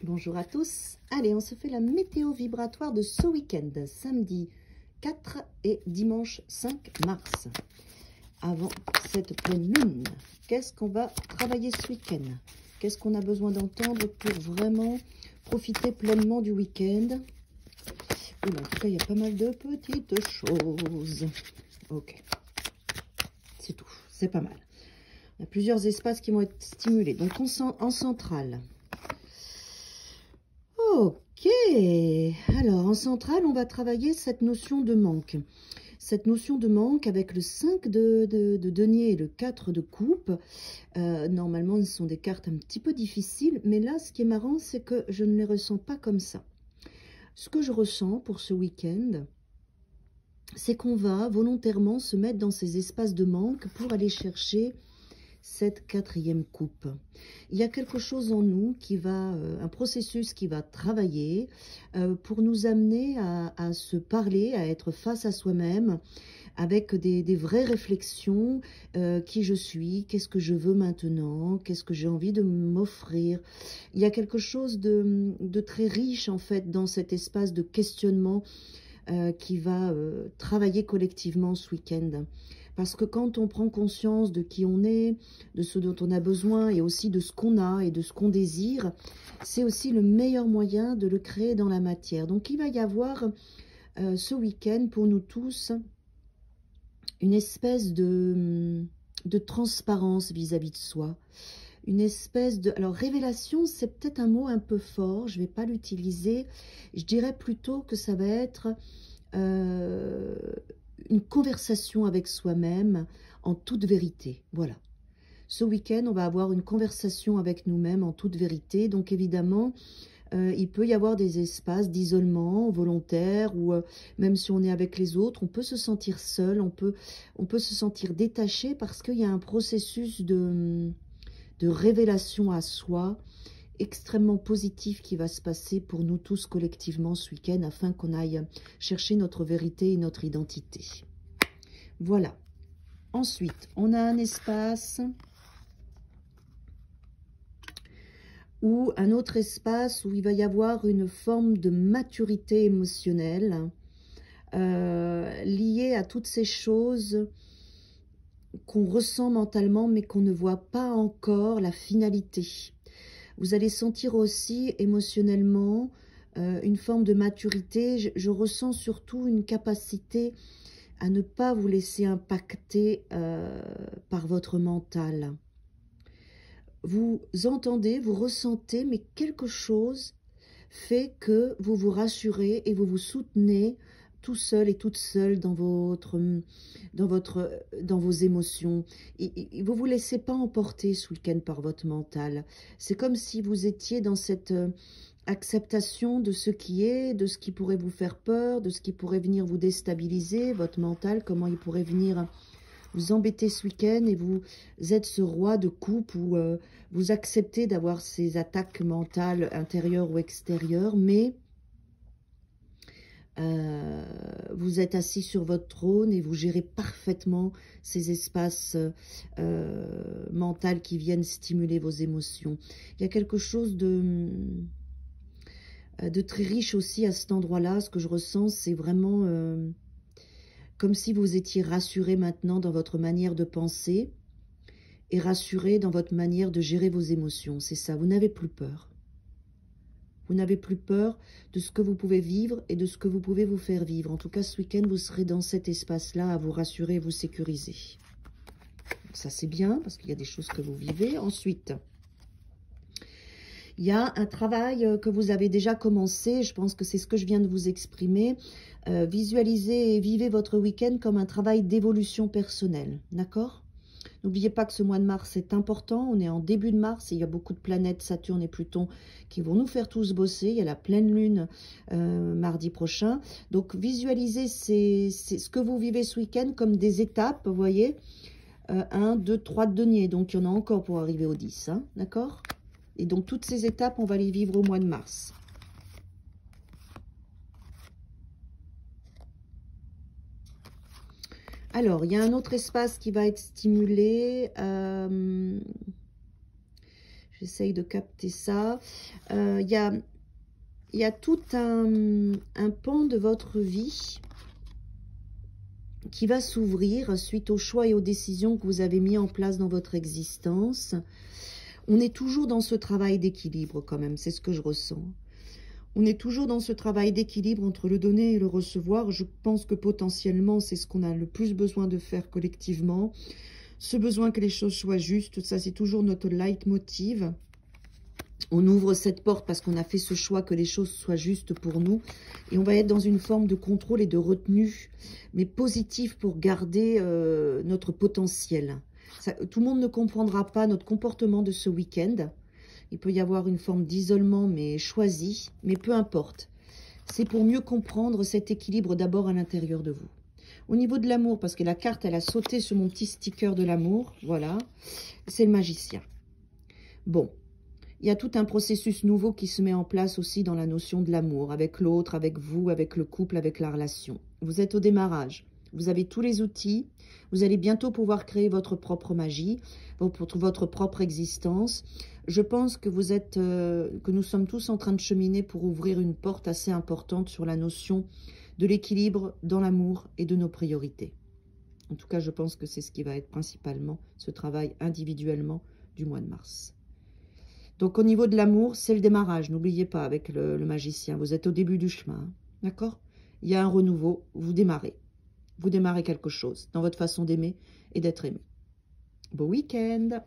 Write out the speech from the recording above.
Bonjour à tous. Allez, on se fait la météo vibratoire de ce week-end, samedi 4 et dimanche 5 mars. Avant cette pleine lune, qu'est-ce qu'on va travailler ce week-end? Qu'est-ce qu'on a besoin d'entendre pour vraiment profiter pleinement du week-end? En tout cas, il y a pas mal de petites choses. Ok, c'est tout, c'est pas mal. Il y a plusieurs espaces qui vont être stimulés. Donc, en centrale. Ok, alors en centrale, on va travailler cette notion de manque. Cette notion de manque avec le 5 de denier et le 4 de coupe. Normalement, ce sont des cartes un petit peu difficiles, mais là, ce qui est marrant, c'est que je ne les ressens pas comme ça. Ce que je ressens pour ce week-end, c'est qu'on va volontairement se mettre dans ces espaces de manque pour aller chercher cette quatrième coupe. Il y a quelque chose en nous qui va, un processus qui va travailler pour nous amener à se parler, à être face à soi-même, avec des vraies réflexions, qui je suis, qu'est-ce que je veux maintenant, qu'est-ce que j'ai envie de m'offrir. Il y a quelque chose de très riche en fait dans cet espace de questionnement qui va travailler collectivement ce week-end. Parce que quand on prend conscience de qui on est, de ce dont on a besoin et aussi de ce qu'on a et de ce qu'on désire, c'est aussi le meilleur moyen de le créer dans la matière. Donc il va y avoir ce week-end pour nous tous une espèce de transparence vis-à-vis de soi. Une espèce de... Alors, révélation, c'est peut-être un mot un peu fort, je ne vais pas l'utiliser. Je dirais plutôt que ça va être une conversation avec soi-même en toute vérité. Voilà. Ce week-end, on va avoir une conversation avec nous-mêmes en toute vérité. Donc, évidemment, il peut y avoir des espaces d'isolement volontaire ou même si on est avec les autres, on peut se sentir seul, on peut se sentir détaché parce qu'il y a un processus de révélation à soi extrêmement positif qui va se passer pour nous tous collectivement ce week-end afin qu'on aille chercher notre vérité et notre identité. Voilà. Ensuite, on a un espace ou un autre espace où il va y avoir une forme de maturité émotionnelle liée à toutes ces choses qu'on ressent mentalement mais qu'on ne voit pas encore la finalité. Vous allez sentir aussi émotionnellement une forme de maturité. Je ressens surtout une capacité à ne pas vous laisser impacter par votre mental. Vous entendez, vous ressentez, mais quelque chose fait que vous vous rassurez et vous vous soutenez tout seul et toute seule dans vos émotions. Et vous ne vous laissez pas emporter ce week-end par votre mental. C'est comme si vous étiez dans cette acceptation de ce qui est, de ce qui pourrait vous faire peur, de ce qui pourrait venir vous déstabiliser, votre mental, comment il pourrait venir vous embêter ce week-end, et vous êtes ce roi de coupe où vous acceptez d'avoir ces attaques mentales intérieures ou extérieures, mais vous êtes assis sur votre trône et vous gérez parfaitement ces espaces mentaux qui viennent stimuler vos émotions. Il y a quelque chose de très riche aussi à cet endroit-là. Ce que je ressens, c'est vraiment comme si vous étiez rassuré maintenant dans votre manière de penser et rassuré dans votre manière de gérer vos émotions. C'est ça, vous n'avez plus peur. Vous n'avez plus peur de ce que vous pouvez vivre et de ce que vous pouvez vous faire vivre. En tout cas, ce week-end, vous serez dans cet espace-là à vous rassurer et vous sécuriser. Ça, c'est bien parce qu'il y a des choses que vous vivez. Ensuite, il y a un travail que vous avez déjà commencé. Je pense que c'est ce que je viens de vous exprimer. Visualisez et vivez votre week-end comme un travail d'évolution personnelle. D'accord ? N'oubliez pas que ce mois de mars est important, on est en début de mars et il y a beaucoup de planètes, Saturne et Pluton, qui vont nous faire tous bosser. Il y a la pleine lune mardi prochain. Donc visualisez ce que vous vivez ce week-end comme des étapes, vous voyez, 1, 2, 3 deniers, donc il y en a encore pour arriver au 10, hein, d'accord? Et donc toutes ces étapes, on va les vivre au mois de mars. Alors, il y a un autre espace qui va être stimulé. Je J'essaye de capter ça. Il y a tout un pan de votre vie qui va s'ouvrir suite aux choix et aux décisions que vous avez mis en place dans votre existence. On est toujours dans ce travail d'équilibre quand même, c'est ce que je ressens. On est toujours dans ce travail d'équilibre entre le donner et le recevoir. Je pense que potentiellement, c'est ce qu'on a le plus besoin de faire collectivement. Ce besoin que les choses soient justes, ça c'est toujours notre leitmotiv. On ouvre cette porte parce qu'on a fait ce choix que les choses soient justes pour nous. Et on va être dans une forme de contrôle et de retenue, mais positif pour garder notre potentiel. Tout le monde ne comprendra pas notre comportement de ce week-end. Il peut y avoir une forme d'isolement, mais choisi, mais peu importe. C'est pour mieux comprendre cet équilibre d'abord à l'intérieur de vous. Au niveau de l'amour, parce que la carte, elle a sauté sur mon petit sticker de l'amour, voilà, c'est le magicien. Bon, il y a tout un processus nouveau qui se met en place aussi dans la notion de l'amour, avec l'autre, avec vous, avec le couple, avec la relation. Vous êtes au démarrage. Vous avez tous les outils. Vous allez bientôt pouvoir créer votre propre magie, votre propre existence. Je pense que que nous sommes tous en train de cheminer pour ouvrir une porte assez importante sur la notion de l'équilibre dans l'amour et de nos priorités. En tout cas, je pense que c'est ce qui va être principalement ce travail individuellement du mois de mars. Donc, au niveau de l'amour, c'est le démarrage. N'oubliez pas, avec le magicien, vous êtes au début du chemin. Hein, d'accord? Il y a un renouveau, vous démarrez. Vous démarrez quelque chose dans votre façon d'aimer et d'être aimé. Beau week-end!